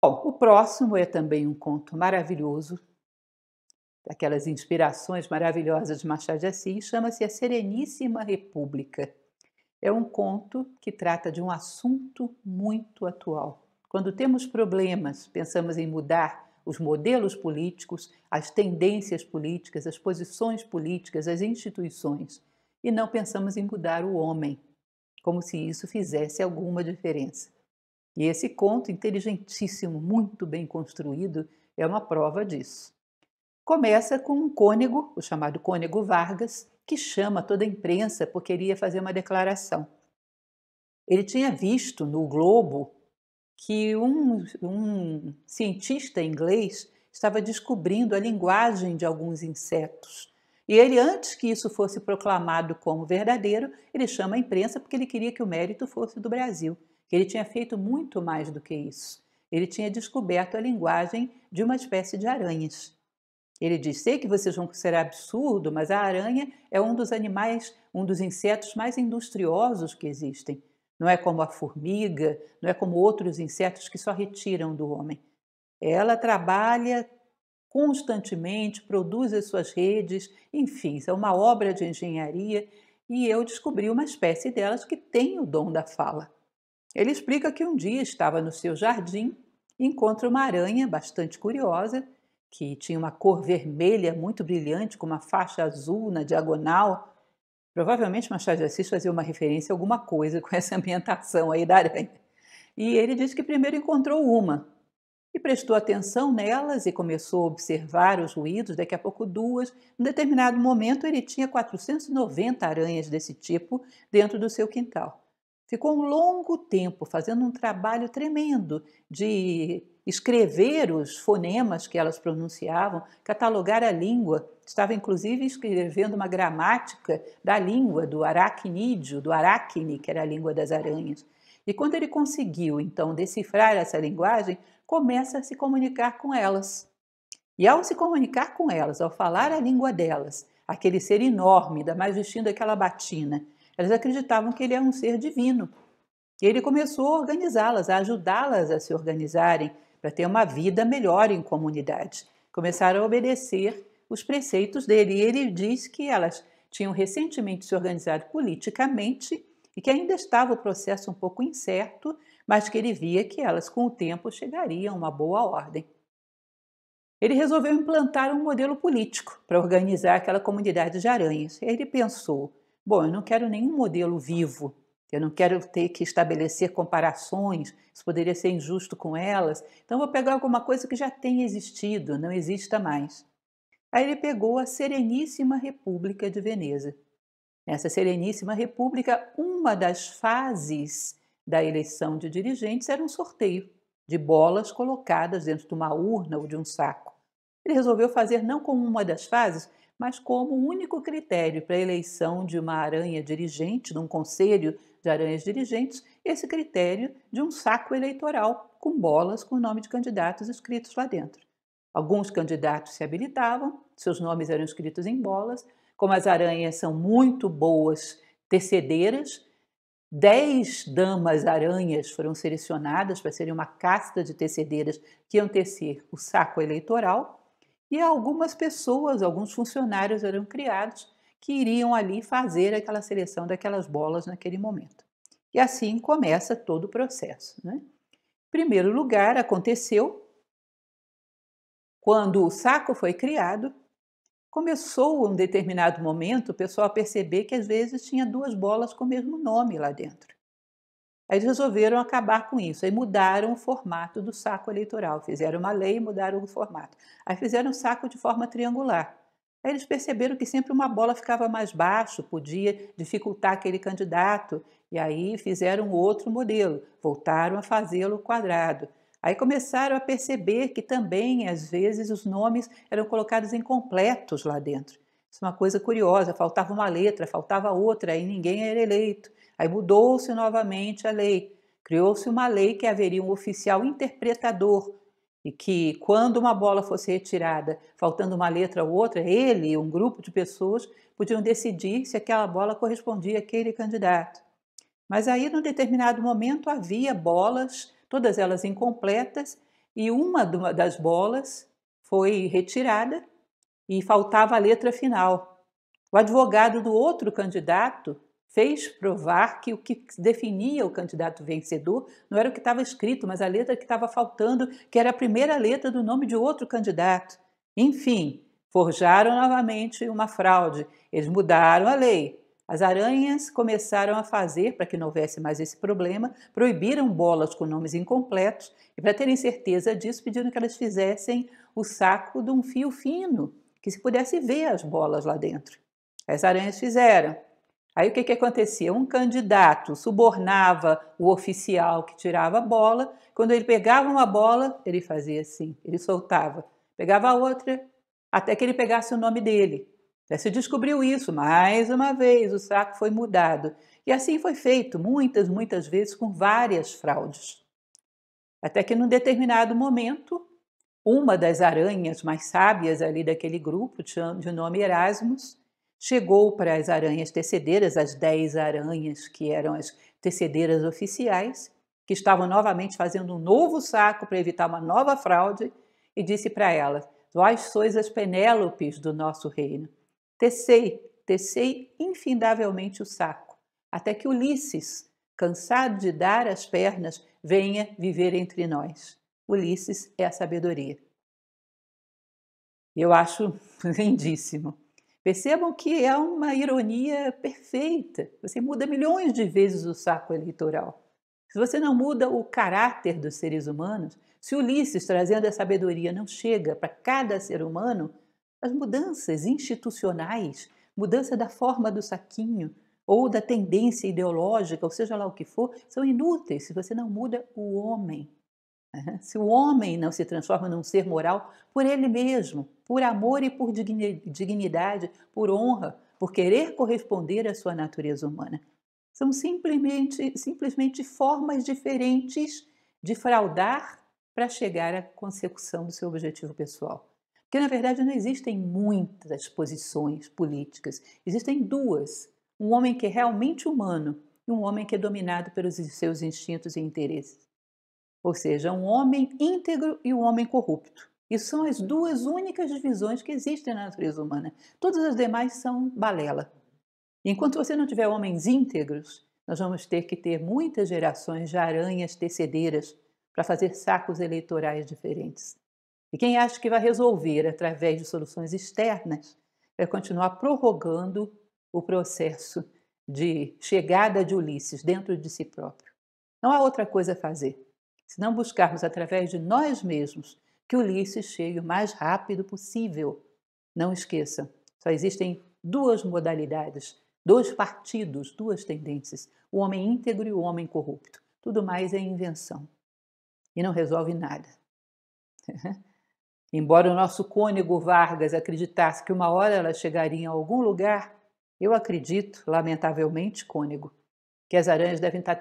Bom, o próximo é também um conto maravilhoso, daquelas inspirações maravilhosas de Machado de Assis, chama-se A Sereníssima República. É um conto que trata de um assunto muito atual. Quando temos problemas, pensamos em mudar os modelos políticos, as tendências políticas, as posições políticas, as instituições, e não pensamos em mudar o homem, como se isso fizesse alguma diferença. E esse conto, inteligentíssimo, muito bem construído, é uma prova disso. Começa com um cônego, o chamado cônego Vargas, que chama toda a imprensa porque queria fazer uma declaração. Ele tinha visto no Globo que um cientista inglês estava descobrindo a linguagem de alguns insetos. E ele, antes que isso fosse proclamado como verdadeiro, ele chama a imprensa porque ele queria que o mérito fosse do Brasil, que ele tinha feito muito mais do que isso. Ele tinha descoberto a linguagem de uma espécie de aranhas. Ele diz: sei que vocês vão considerar absurdo, mas a aranha é um dos animais, um dos insetos mais industriosos que existem. Não é como a formiga, não é como outros insetos que só retiram do homem. Ela trabalha constantemente, produz as suas redes, enfim, é uma obra de engenharia, e eu descobri uma espécie delas que tem o dom da fala. Ele explica que um dia estava no seu jardim e encontra uma aranha bastante curiosa, que tinha uma cor vermelha muito brilhante, com uma faixa azul na diagonal. Provavelmente Machado de Assis fazia uma referência a alguma coisa com essa ambientação aí da aranha. E ele diz que primeiro encontrou uma e prestou atenção nelas e começou a observar os ruídos, daqui a pouco duas. Em determinado momento ele tinha 490 aranhas desse tipo dentro do seu quintal. Ficou um longo tempo fazendo um trabalho tremendo de escrever os fonemas que elas pronunciavam, catalogar a língua. Estava inclusive escrevendo uma gramática da língua, do aracnídeo, do aracne, que era a língua das aranhas. E quando ele conseguiu, então, decifrar essa linguagem, começa a se comunicar com elas. E ao se comunicar com elas, ao falar a língua delas, aquele ser enorme, ainda mais vestindo aquela batina, elas acreditavam que ele era um ser divino. E ele começou a organizá-las, a ajudá-las a se organizarem para ter uma vida melhor em comunidade. Começaram a obedecer os preceitos dele. E ele diz que elas tinham recentemente se organizado politicamente e que ainda estava o processo um pouco incerto, mas que ele via que elas, com o tempo, chegariam a uma boa ordem. Ele resolveu implantar um modelo político para organizar aquela comunidade de aranhas. Ele pensou: bom, eu não quero nenhum modelo vivo, eu não quero ter que estabelecer comparações, isso poderia ser injusto com elas, então vou pegar alguma coisa que já tenha existido, não exista mais. Aí ele pegou a Sereníssima República de Veneza. Nessa Sereníssima República, uma das fases da eleição de dirigentes era um sorteio de bolas colocadas dentro de uma urna ou de um saco. Ele resolveu fazer não como uma das fases, mas como o único critério para a eleição de uma aranha dirigente, de um conselho de aranhas dirigentes, esse critério de um saco eleitoral com bolas com o nome de candidatos escritos lá dentro. Alguns candidatos se habilitavam, seus nomes eram escritos em bolas. Como as aranhas são muito boas tecedeiras, 10 damas aranhas foram selecionadas para serem uma casta de tecedeiras que iam tecer o saco eleitoral, e algumas pessoas, alguns funcionários eram criados que iriam ali fazer aquela seleção daquelas bolas naquele momento. E assim começa todo o processo, né? Em primeiro lugar, aconteceu quando o saco foi criado. Começou, um determinado momento, o pessoal a perceber que às vezes tinha duas bolas com o mesmo nome lá dentro. Aí eles resolveram acabar com isso, aí mudaram o formato do saco eleitoral, fizeram uma lei e mudaram o formato. Aí fizeram um saco de forma triangular. Aí eles perceberam que sempre uma bola ficava mais baixo, podia dificultar aquele candidato, e aí fizeram outro modelo, voltaram a fazê-lo quadrado. Aí começaram a perceber que também, às vezes, os nomes eram colocados incompletos lá dentro. Isso é uma coisa curiosa, faltava uma letra, faltava outra, aí ninguém era eleito. Aí mudou-se novamente a lei. Criou-se uma lei que haveria um oficial interpretador e que, quando uma bola fosse retirada, faltando uma letra ou outra, ele e um grupo de pessoas podiam decidir se aquela bola correspondia àquele candidato. Mas aí, num determinado momento, havia bolas, todas elas incompletas, e uma das bolas foi retirada e faltava a letra final. O advogado do outro candidato fez provar que o que definia o candidato vencedor não era o que estava escrito, mas a letra que estava faltando, que era a primeira letra do nome de outro candidato. Enfim, forjaram novamente uma fraude. Eles mudaram a lei. As aranhas começaram a fazer, para que não houvesse mais esse problema, proibiram bolas com nomes incompletos e, para terem certeza disso, pediram que elas fizessem o saco de um fio fino, que se pudesse ver as bolas lá dentro. As aranhas fizeram. Aí o que acontecia? Um candidato subornava o oficial que tirava a bola. Quando ele pegava uma bola, ele fazia assim, ele soltava. Pegava a outra, até que ele pegasse o nome dele. Já se descobriu isso, mais uma vez, o saco foi mudado. E assim foi feito, muitas vezes, com várias fraudes. Até que, num determinado momento, uma das aranhas mais sábias ali daquele grupo, de nome Erasmus, chegou para as aranhas tecedeiras, as 10 aranhas que eram as tecedeiras oficiais, que estavam novamente fazendo um novo saco para evitar uma nova fraude, e disse para elas: vós sois as Penélopes do nosso reino. Tecei infindavelmente o saco, até que Ulisses, cansado de dar as pernas, venha viver entre nós. Ulisses é a sabedoria. Eu acho lindíssimo. Percebam que é uma ironia perfeita. Você muda milhões de vezes o saco eleitoral. Se você não muda o caráter dos seres humanos, se Ulisses, trazendo a sabedoria, não chega para cada ser humano, as mudanças institucionais, mudança da forma do saquinho, ou da tendência ideológica, ou seja lá o que for, são inúteis se você não muda o homem. Se o homem não se transforma num ser moral por ele mesmo, por amor e por dignidade, por honra, por querer corresponder à sua natureza humana. São simplesmente formas diferentes de fraudar para chegar à consecução do seu objetivo pessoal. Porque, na verdade, não existem muitas posições políticas, existem duas. Um homem que é realmente humano e um homem que é dominado pelos seus instintos e interesses. Ou seja, um homem íntegro e um homem corrupto. Isso são as duas únicas divisões que existem na natureza humana. Todas as demais são balela. Enquanto você não tiver homens íntegros, nós vamos ter que ter muitas gerações de aranhas tecedeiras para fazer sacos eleitorais diferentes. E quem acha que vai resolver através de soluções externas vai continuar prorrogando o processo de chegada de Ulisses dentro de si próprio. Não há outra coisa a fazer, se não buscarmos através de nós mesmos que Ulisses chegue o mais rápido possível. Não esqueçam, só existem duas modalidades, dois partidos, duas tendências, o homem íntegro e o homem corrupto. Tudo mais é invenção e não resolve nada. Embora o nosso cônego Vargas acreditasse que uma hora ela chegaria em algum lugar, eu acredito, lamentavelmente, cônego, que as aranhas devem estar